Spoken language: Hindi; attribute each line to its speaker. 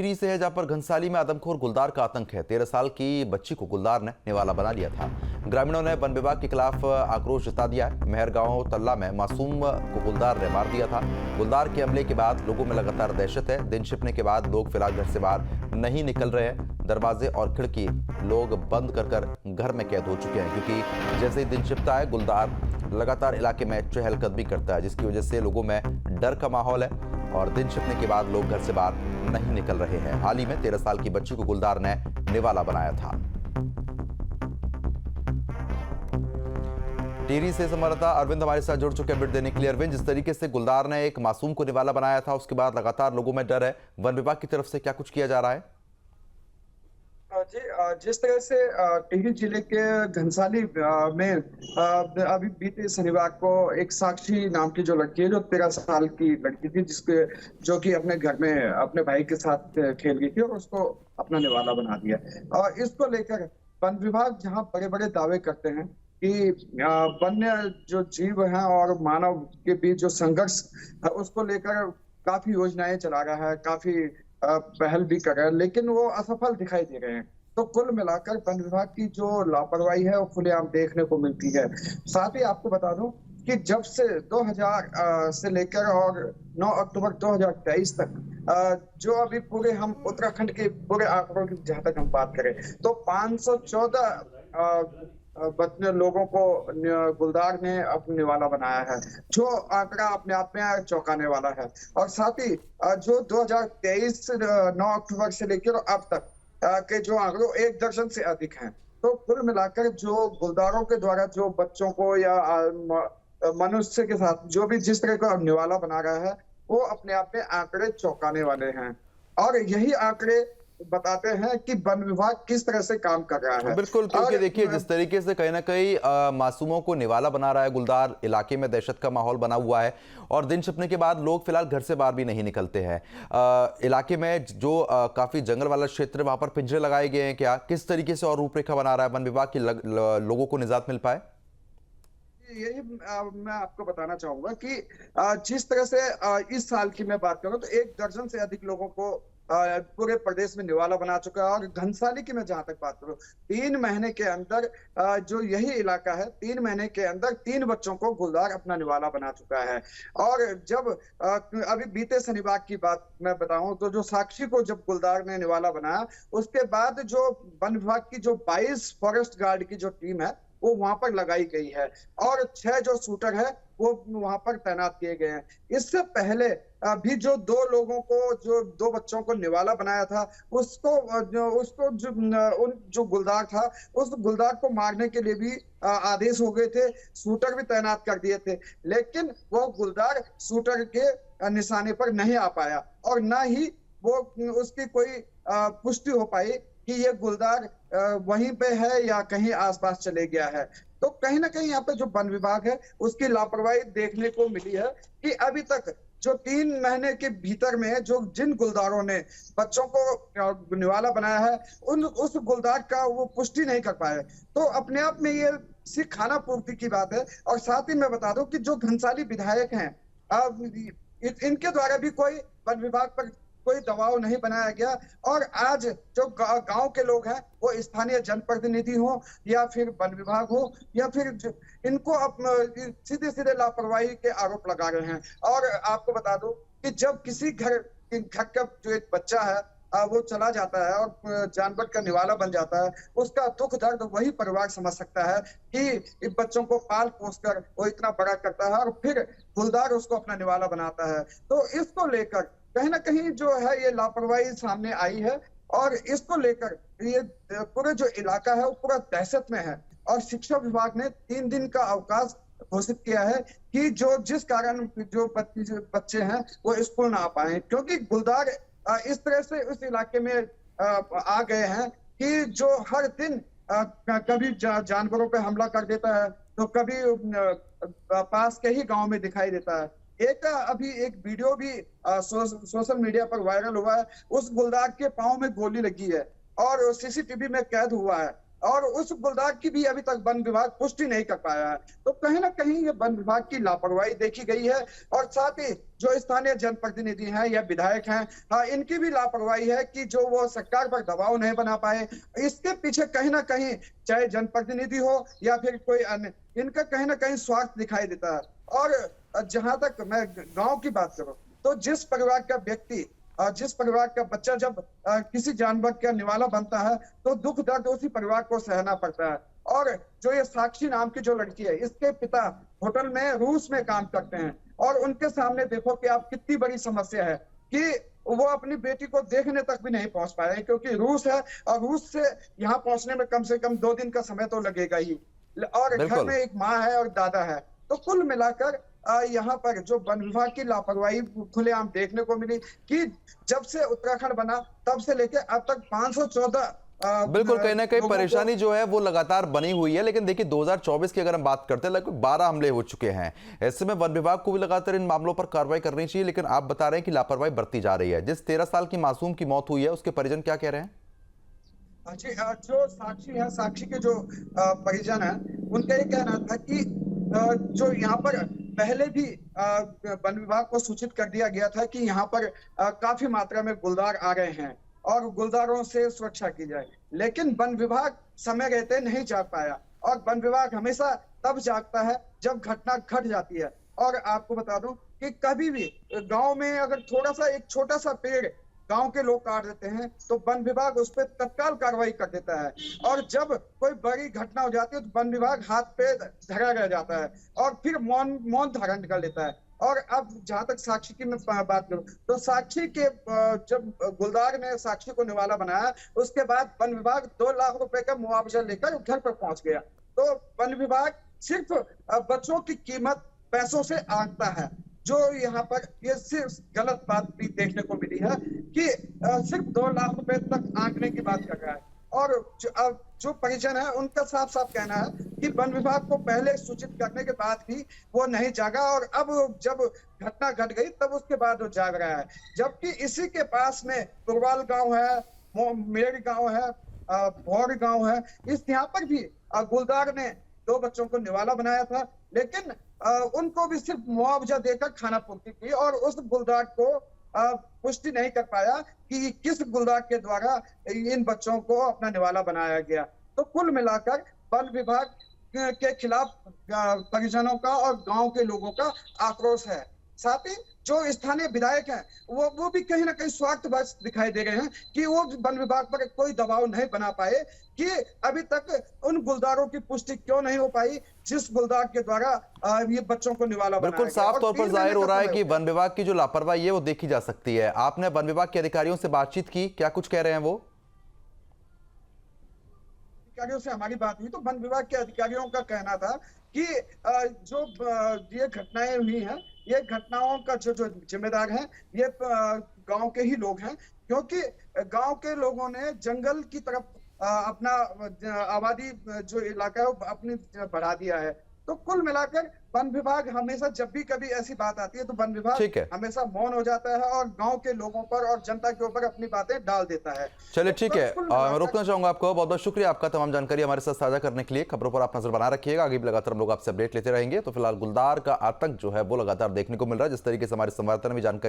Speaker 1: टिहरी से है, जहां पर घनसाली में आदमखोर गुलदार का आतंक है। 13 साल की बच्ची को गुलदार ने निवाला बना लिया था। ग्रामीणों ने वन विभाग के खिलाफ आक्रोश जता दिया है। मेहर गांव तल्ला में मासूम को गुलदार ने मार दिया था। गुलदार के हमले के बाद लोगों में लगातार दहशत है। दिन छिपने के बाद लोग फिलहाल घर से बाहर नहीं निकल रहे हैं। दरवाजे और खिड़की लोग बंद कर घर में कैद हो चुके हैं, क्योंकि जैसे ही दिन छिपता है गुलदार लगातार इलाके में चहलकदमी करता है, जिसकी वजह से लोगों में डर का माहौल है और दिन छिपने के बाद लोग घर से बाहर नहीं निकल रहे हैं। हाल ही में 13 साल की बच्ची को गुलदार ने निवाला बनाया था। टिहरी से संवाददाता अरविंद हमारे साथ जुड़ चुके हैं अपडेट देने के लिए। अरविंद, जिस तरीके से गुलदार ने एक मासूम को निवाला बनाया था, उसके बाद लगातार लोगों में डर है, वन विभाग की तरफ से क्या कुछ किया जा रहा है?
Speaker 2: जी, जिस तरह से टिहरी जिले के घनसाली में अभी बीते शनिवार को एक साक्षी नाम की जो लड़की है, जो 13 साल की लड़की थी, जो कि अपने घर में अपने भाई के साथ खेल रही थी और उसको अपना निवाला बना दिया। और इसको लेकर वन विभाग जहां बड़े बड़े दावे करते हैं कि वन्य जो जीव हैं और मानव के बीच जो संघर्ष है उसको लेकर काफी योजनाएं चला रहा है, काफी पहल भी कर रहा है, लेकिन वो असफल दिखाई दे रहे हैं। तो कुल मिलाकर वन विभाग की जो लापरवाही है वो खुलेआम देखने को मिलती है। साथ ही आपको बता दूं कि जब से 2000 से लेकर और 9 अक्टूबर 2023 तक जो अभी पूरे हम उत्तराखंड के पूरे आंकड़ों की जहां तक हम बात करें तो 514 बच्चे लोगों को गुलदार ने अपने निवाला बनाया है, जो आंकड़ा अपने आप में चौंकाने वाला है। और साथ ही जो 2023 9 अक्टूबर से लेकर अब तक के जो आंकड़े 1 दर्जन से अधिक हैं। तो कुल मिलाकर जो गुलदारों के द्वारा जो बच्चों को या मनुष्य के साथ जो भी जिस तरह का निवाला बना रहा है, वो अपने आप में आंकड़े चौंकाने वाले हैं। और यही आंकड़े बताते हैं कि वन विभाग किस तरह से काम कर रहा है।
Speaker 1: बिल्कुल, क्योंकि देखिए जिस तरीके से कहीं ना कहीं मासूमों को निवाला बना रहा है गुलदार, इलाके में दहशत का माहौल बना हुआ है और दिन छिपने के बाद लोग फिलहाल घर से बाहर भी नहीं निकलते हैं। इलाके में जो काफी जंगल वाला क्षेत्र है, वहां पर पिंजरे लगाए गए हैं क्या? किस तरीके से और रूपरेखा बना रहा है वन विभाग की लोगों को निजात मिल पाए?
Speaker 2: यही मैं आपको बताना चाहूंगा कि जिस तरह से इस साल की मैं बात करूं तो 1 दर्जन से अधिक लोगों को पूरे प्रदेश में निवाला बना चुका है। और घनसाली की मैं जहां तक बात करूं, 3 महीने के अंदर जो यही इलाका है, 3 महीने के अंदर 3 बच्चों को गुलदार अपना निवाला बना चुका है। और जब अभी बीते शनिवार की बात मैं बताऊं तो जो साक्षी को जब गुलदार ने निवाला बनाया, उसके बाद जो वन विभाग की जो 22 फॉरेस्ट गार्ड की जो टीम है वो वहां पर लगाई गई है और 6 जो शूटर है वो वहां पर तैनात किए गए हैं। इससे पहले अभी जो 2 लोगों को, जो 2 बच्चों को निवाला बनाया था, उसको जो गुलदार था, उस गुलदार को मारने के लिए भी आदेश हो गए थे, शूटर भी तैनात कर दिए थे, लेकिन वो गुलदार शूटर के निशाने पर नहीं आ पाया और ना ही वो उसकी कोई पुष्टि हो पाई कि ये गुलदार वहीं पे है या कहीं आसपास चले गया है। तो कहीं ना कहीं यहाँ पे जो वन विभाग है उसकी लापरवाही देखने को मिली है कि अभी तक जो 3 महीने के भीतर में जो जिन गुलदारों ने बच्चों को निवाला बनाया है उस गुलदार का वो पुष्टि नहीं कर पाए। तो अपने आप में ये सिर्फ खाना पूर्ति की बात है। और साथ ही मैं बता दूं कि जो घनसाली विधायक हैं, इनके द्वारा भी कोई वन विभाग पर कोई दबाव नहीं बनाया गया। और आज जो गांव के लोग हैं वो स्थानीय जनप्रतिनिधि हो या फिर वन विभाग हो या फिर इनको सीधे सीधे लापरवाही के आरोप लगा रहे हैं। और आपको बता दूं कि जब किसी घर का जो एक बच्चा है वो चला जाता है और जानवर का निवाला बन जाता है, उसका दुख दर्द वही परिवार समझ सकता है कि बच्चों को पाल पोस कर वो इतना बड़ा करता है और फिर गुलदार उसको अपना निवाला बनाता है। तो इसको लेकर कहीं ना कहीं जो है ये लापरवाही सामने आई है और इसको लेकर ये पूरे जो इलाका है वो पूरा दहशत में है। और शिक्षा विभाग ने 3 दिन का अवकाश घोषित किया है कि जिस कारण जो बच्चे हैं वो स्कूल ना आ पाए, क्योंकि गुलदार इस तरह से उस इलाके में आ गए हैं कि जो हर दिन कभी जानवरों पे हमला कर देता है तो कभी पास के ही गांव में दिखाई देता है। अभी एक वीडियो भी सोशल मीडिया पर वायरल हुआ है, उस गुलदार के पांव में गोली लगी है और सीसीटीवी में कैद हुआ है। और उस गुलदार की भी अभी तक वन विभाग पुष्टि नहीं कर पाया है। तो कहीं ना कहीं ये वन विभाग की लापरवाही देखी गई है और साथ ही जो स्थानीय जनप्रतिनिधि हैं या विधायक हैं, हाँ, इनकी भी लापरवाही है कि जो वो सरकार पर दबाव नहीं बना पाए। इसके पीछे कहीं ना कहीं चाहे जनप्रतिनिधि हो या फिर कोई अन्य, इनका कहीं ना कहीं स्वार्थ दिखाई देता है। और जहां तक मैं गांव की बात करूं तो जिस परिवार का व्यक्ति जिस परिवार का बच्चा जब किसी जानवर का निवाला बनता है तो दुख दर्द उसी परिवार को सहना पड़ता है। और जो ये साक्षी नाम की जो लड़की है, इसके पिता होटल में रूस में काम करते हैं और उनके सामने देखो कि आप कितनी बड़ी समस्या है कि वो अपनी बेटी को देखने तक भी नहीं पहुंच पाए क्योंकि रूस है और रूस से यहाँ पहुंचने में कम से कम 2 दिन का समय तो लगेगा ही। और घर में एक माँ है और दादा है। तो कुल मिलाकर यहाँ पर जो वन विभाग की लापरवाही खुलेआम देखने को मिली कि जब से उत्तराखंड बना तब से लेकर अब तक 514
Speaker 1: बिल्कुल, कहीं ना कहीं परेशानी जो है वो लगातार बनी हुई है। लेकिन देखिए 2024 की अगर हम बात करते हैं, लगभग 12 हमले हो चुके हैं। ऐसे में वन विभाग को भी लगातार इन मामलों पर कार्रवाई करनी चाहिए, लेकिन आप बता रहे हैं कि लापरवाही बढ़ती जा रही है। जिस 13 साल की मासूम की मौत हुई है उसके परिजन क्या कह रहे हैं?
Speaker 2: जी, जो साक्षी है, साक्षी के जो परिजन है, उनका ये कहना था कि जो यहाँ पर पहले भी वन विभाग को सूचित कर दिया गया था कि यहाँ पर काफी मात्रा में गुलदार आ रहे हैं और गुलदारों से सुरक्षा की जाए, लेकिन वन विभाग समय रहते नहीं जाग पाया। और वन विभाग हमेशा तब जागता है जब घटना घट जाती है। और आपको बता दूं कि कभी भी गांव में अगर थोड़ा सा एक छोटा सा पेड़ गांव के लोग काट देते हैं तो वन विभाग उस पर तत्काल कार्रवाई कर देता है। और जब कोई बड़ी घटना हो जाती है तो वन विभाग हाथ पे धरा रह जाता है और फिर मौन धारण कर लेता है। और अब जहां तक साक्षी की मैं बात करूं तो साक्षी के जब गुलदार ने साक्षी को निवाला बनाया उसके बाद वन विभाग 2 लाख रुपए का मुआवजा लेकर घर पर पहुंच गया। तो वन विभाग सिर्फ बच्चों की कीमत पैसों से आंकता है। जो यहाँ पर ये सिर्फ गलत बात भी देखने को मिली है कि सिर्फ 2 लाख रुपए तक आंकने की बात कर रहा है। और जो परिजन है उनका साफ साफ कहना है कि वन विभाग को पहले सूचित करने के बाद भी वो नहीं जागा और अब जब घटना घट गई तब उसके बाद वो जाग रहा है। जबकि इसी के पास में पुरवाल गांव है, मेड़ गांव है, भौर गांव है, इस यहाँ पर भी गुलदार ने 2 बच्चों को निवाला बनाया था, लेकिन उनको भी सिर्फ मुआवजा देकर खाना पूर्ति की और उस गुलदार को पुष्टि नहीं कर पाया कि किस गुलदार के द्वारा इन बच्चों को अपना निवाला बनाया गया। तो कुल मिलाकर वन विभाग के खिलाफ परिजनों का और गांव के लोगों का आक्रोश है। साथ ही जो स्थानीय विधायक हैं वो भी कहीं ना कहीं स्वार्थवश दिखाई दे रहे हैं कि वो वन विभाग पर कोई दबाव नहीं बना पाए कि अभी तक उन गुलदारों की पुष्टि क्यों नहीं हो पाई जिस गुलदार के द्वारा ये बच्चों को निवाला बनाया
Speaker 1: बिल्कुल साफ तौर पर जाहिर हो रहा है कि वन विभाग की जो लापरवाही है वो देखी जा सकती है। आपने वन विभाग के अधिकारियों से बातचीत की, क्या कुछ कह रहे हैं वो?
Speaker 2: अधिकारियों से हमारी बात हुई तो वन विभाग के अधिकारियों का कहना था कि जो ये घटनाएं हुई हैं, ये घटनाओं का जो जिम्मेदार है ये गांव के ही लोग हैं, क्योंकि गांव के लोगों ने जंगल की तरफ अपना आबादी जो इलाका है वो अपनी बढ़ा दिया है। तो कुल मिलाकर वन विभाग हमेशा जब भी कभी ऐसी बात आती है तो वन विभाग हमेशा मौन हो जाता है और गांव के लोगों पर और जनता के ऊपर अपनी बातें डाल देता है।
Speaker 1: चलिए ठीक है, मैं रोकना चाहूंगा आपको। बहुत बहुत शुक्रिया आपका तमाम जानकारी हमारे साथ साझा करने के लिए। खबरों पर आप नजर बना रखिएगा, आगे भी लगातार हम लोग आपसे अपडेट लेते रहेंगे। तो फिलहाल गुलदार का आतंक जो है वो लगातार देखने को मिल रहा है, जिस तरीके से हमारे संवाददाता ने भी जानकारी